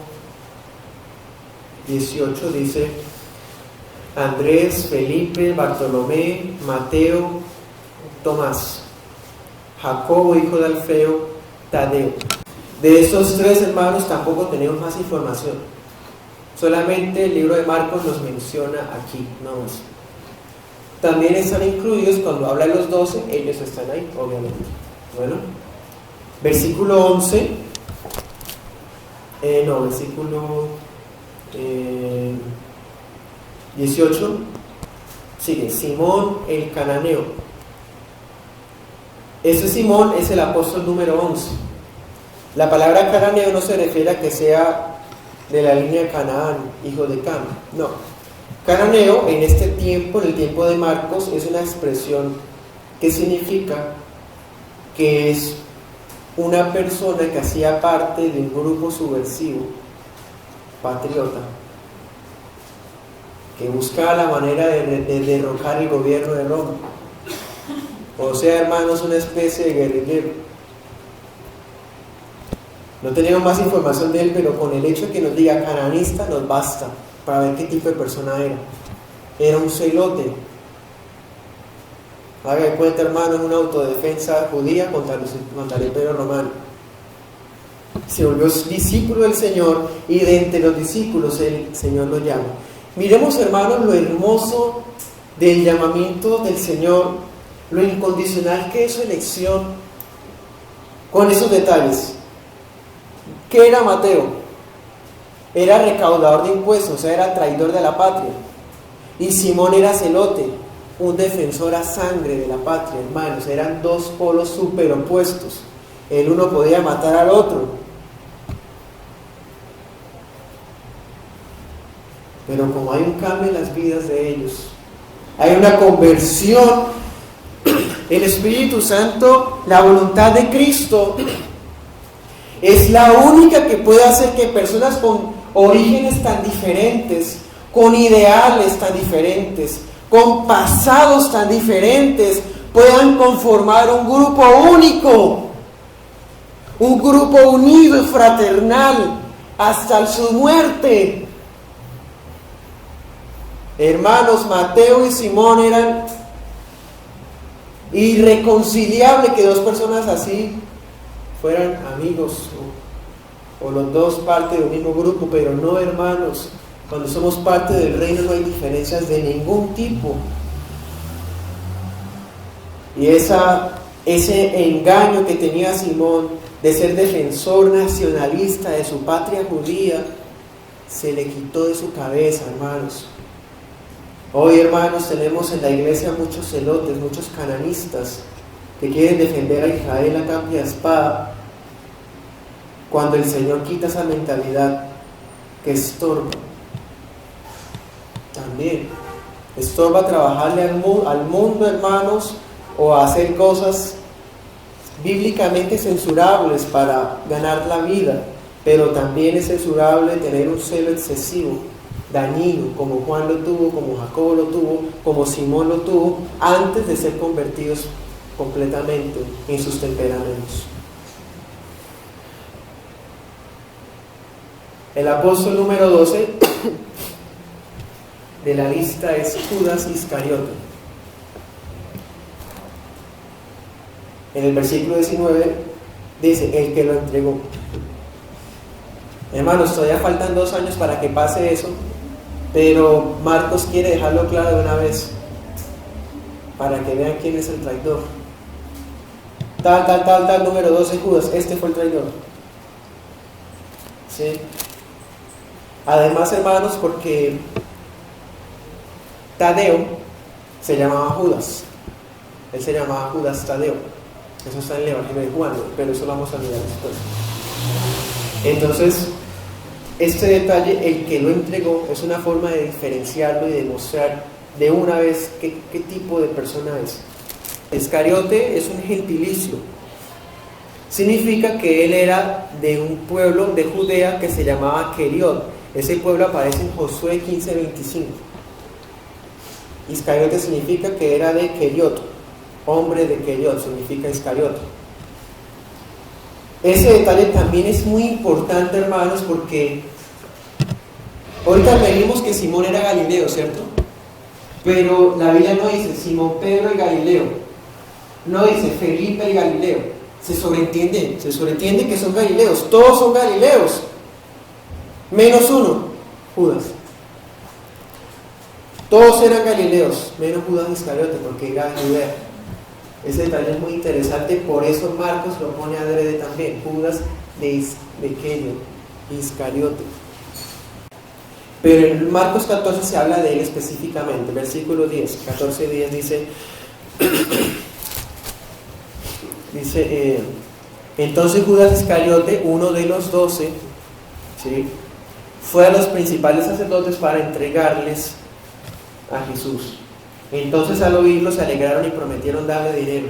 18, dice: Andrés, Felipe, Bartolomé, Mateo, Tomás, Jacobo, hijo de Alfeo, Tadeo. De estos tres, hermanos, tampoco tenemos más información. Solamente el libro de Marcos los menciona aquí, no más. También están incluidos cuando habla de los 12, ellos están ahí, obviamente. Bueno, versículo 11, versículo 18, sigue, Simón el cananeo. Ese Simón es el apóstol número 11. La palabra cananeo no se refiere a que sea de la línea de Canaán, hijo de Cam, no. Cananeo en este tiempo, en el tiempo de Marcos, es una expresión que significa que es una persona que hacía parte de un grupo subversivo, patriota, que buscaba la manera de derrocar el gobierno de Roma. O sea, hermanos, una especie de guerrillero. No tenemos más información de él, pero con el hecho de que nos diga cananista nos basta para ver qué tipo de persona era. Era un celote. Haga de cuenta, hermano, en una autodefensa judía contra el imperio romano. Se volvió discípulo del Señor, y de entre los discípulos el Señor lo llama. Miremos, hermanos, lo hermoso del llamamiento del Señor, lo incondicional que es su elección, con esos detalles. ¿Qué era Mateo? Era recaudador de impuestos, o sea, era traidor de la patria. Y Simón era celote, un defensor a sangre de la patria, hermanos. Eran dos polos superopuestos. El uno podía matar al otro. Pero como hay un cambio en las vidas de ellos, hay una conversión, el Espíritu Santo, la voluntad de Cristo, es la única que puede hacer que personas con orígenes tan diferentes, con ideales tan diferentes, con pasados tan diferentes, puedan conformar un grupo único, un grupo unido y fraternal hasta su muerte. Hermanos, Mateo y Simón eran irreconciliables que dos personas así fueran amigos o los dos parte del mismo grupo, pero no, hermanos. Cuando somos parte del reino no hay diferencias de ningún tipo. Y ese engaño que tenía Simón de ser defensor nacionalista de su patria judía se le quitó de su cabeza, hermanos. Hoy, hermanos, tenemos en la iglesia muchos celotes, muchos cananistas que quieren defender a Israel a capa y a espada, cuando el Señor quita esa mentalidad que estorba. También estorba trabajarle al mundo, hermanos, o hacer cosas bíblicamente censurables para ganar la vida, pero también es censurable tener un celo excesivo, dañino, como Juan lo tuvo, como Jacobo lo tuvo, como Simón lo tuvo, antes de ser convertidos completamente en sus temperamentos. El apóstol número 12 de la lista es Judas Iscariote. En el versículo 19 dice, el que lo entregó. Hermanos, todavía faltan 2 años para que pase eso, pero Marcos quiere dejarlo claro de una vez, para que vean quién es el traidor. Tal, número 12, Judas, este fue el traidor. ¿Sí? Además, hermanos, porque Tadeo se llamaba Judas. Él se llamaba Judas Tadeo. Eso está en el Evangelio de Juan, pero eso lo vamos a mirar después. Entonces, este detalle, el que lo entregó, es una forma de diferenciarlo y de mostrar de una vez qué tipo de persona es. Iscariote es un gentilicio. Significa que él era de un pueblo de Judea que se llamaba Queriot. Ese pueblo aparece en Josué 15:25. Iscariote significa que era de Queriot, hombre de Queriot, significa Iscariote. Ese detalle también es muy importante, hermanos, porque ahorita leímos que Simón era Galileo, ¿cierto? Pero la Biblia no dice Simón Pedro y Galileo, no dice Felipe y Galileo. Se sobreentiende que son galileos, todos son galileos, menos uno, Judas. Todos eran galileos, menos Judas Iscariote, porque era de Judea. Ese detalle es muy interesante, por eso Marcos lo pone adrede también, Judas de Iscariote. Pero en Marcos 14 se habla de él específicamente, versículo 10, 14:10 dice, entonces Judas Iscariote, uno de los 12, ¿sí?, fue a los principales sacerdotes para entregarles a Jesús. Entonces al oírlo se alegraron y prometieron darle dinero,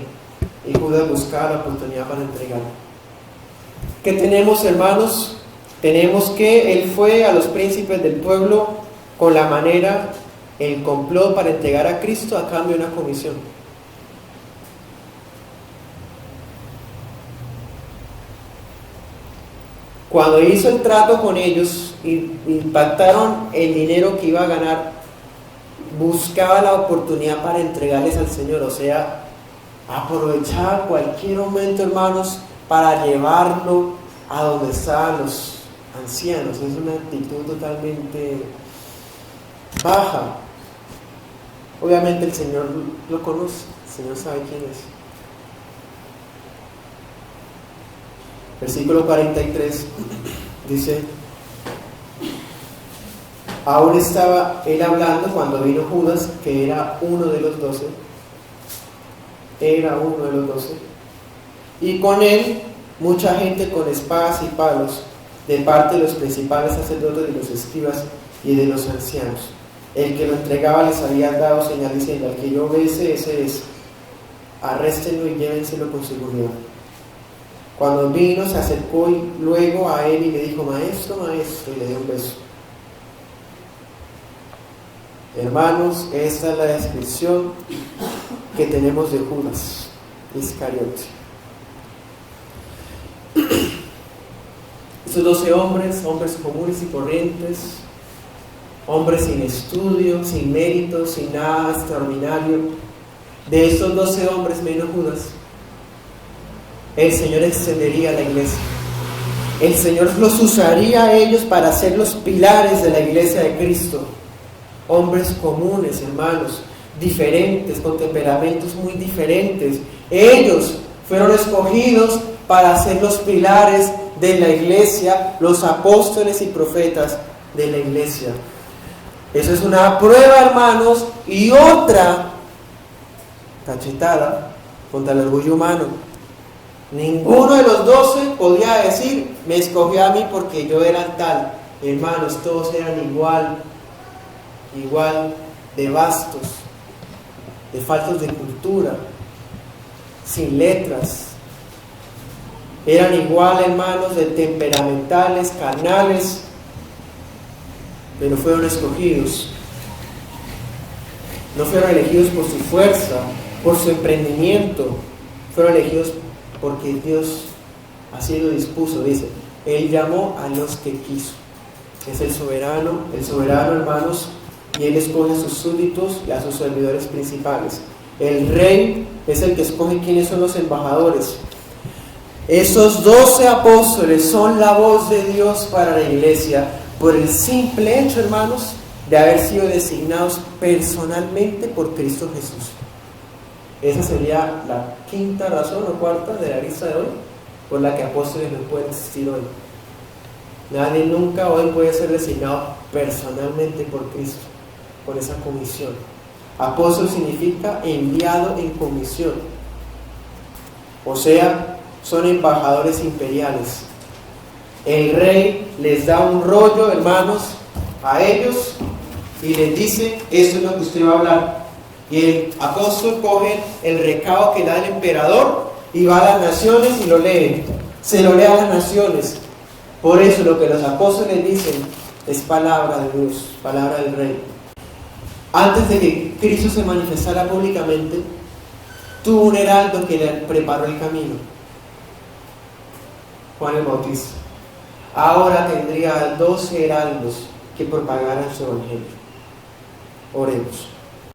y Judas buscaba la oportunidad para entregarlo. ¿Qué tenemos, hermanos? Tenemos que él fue a los príncipes del pueblo con la manera, el complot para entregar a Cristo a cambio de una comisión. Cuando hizo el trato con ellos y pactaron el dinero que iba a ganar, buscaba la oportunidad para entregarles al Señor, o sea, aprovechaba cualquier momento, hermanos, para llevarlo a donde estaban los ancianos. Es una actitud totalmente baja. Obviamente el Señor lo conoce, el Señor sabe quién es. Versículo 43 dice, aún estaba él hablando cuando vino Judas, que era uno de los 12, y con él mucha gente con espadas y palos, de parte de los principales sacerdotes, de los escribas y de los ancianos. El que lo entregaba les había dado señal diciendo, al que yo bese, ese es, arréstenlo y llévenselo con seguridad. Cuando vino, se acercó luego a él y le dijo, maestro, maestro, y le dio un beso. Hermanos, esta es la descripción que tenemos de Judas Iscariote. Estos 12 hombres comunes y corrientes, hombres sin estudio, sin mérito, sin nada extraordinario. De estos 12 hombres, menos Judas, el Señor extendería la iglesia. El Señor los usaría a ellos para ser los pilares de la iglesia de Cristo. Hombres comunes, hermanos, diferentes, con temperamentos muy diferentes. Ellos fueron escogidos para ser los pilares de la iglesia, los apóstoles y profetas de la iglesia. Eso es una prueba, hermanos, y otra cachetada contra el orgullo humano. Ninguno de los 12 podía decir, me escogió a mí porque yo era tal. Hermanos, todos eran igual de vastos, de faltos de cultura, sin letras. Eran igual, hermanos, de temperamentales, carnales, pero fueron escogidos. No fueron elegidos por su fuerza, por su emprendimiento, fueron elegidos porque Dios así lo dispuso. Dice, Él llamó a los que quiso. es el soberano, hermanos, y Él escoge a sus súbditos y a sus servidores principales. El rey es el que escoge quiénes son los embajadores. Esos 12 apóstoles son la voz de Dios para la iglesia por el simple hecho, hermanos, de haber sido designados personalmente por Cristo Jesús. Esa sería la quinta razón o cuarta de la lista de hoy por la que apóstoles no pueden existir hoy. Nadie nunca hoy puede ser designado personalmente por Cristo, por esa comisión. Apóstol significa enviado en comisión. O sea, son embajadores imperiales. El rey les da un rollo, hermanos, a ellos y les dice: esto es lo que usted va a hablar. Y el apóstol coge el recado que da el emperador y va a las naciones y lo lee. Se lo lee a las naciones. Por eso lo que los apóstoles dicen es palabra de Dios, palabra del rey. Antes de que Cristo se manifestara públicamente, tuvo un heraldo que le preparó el camino: Juan el Bautista. Ahora tendría 12 heraldos que propagaran su evangelio. Oremos.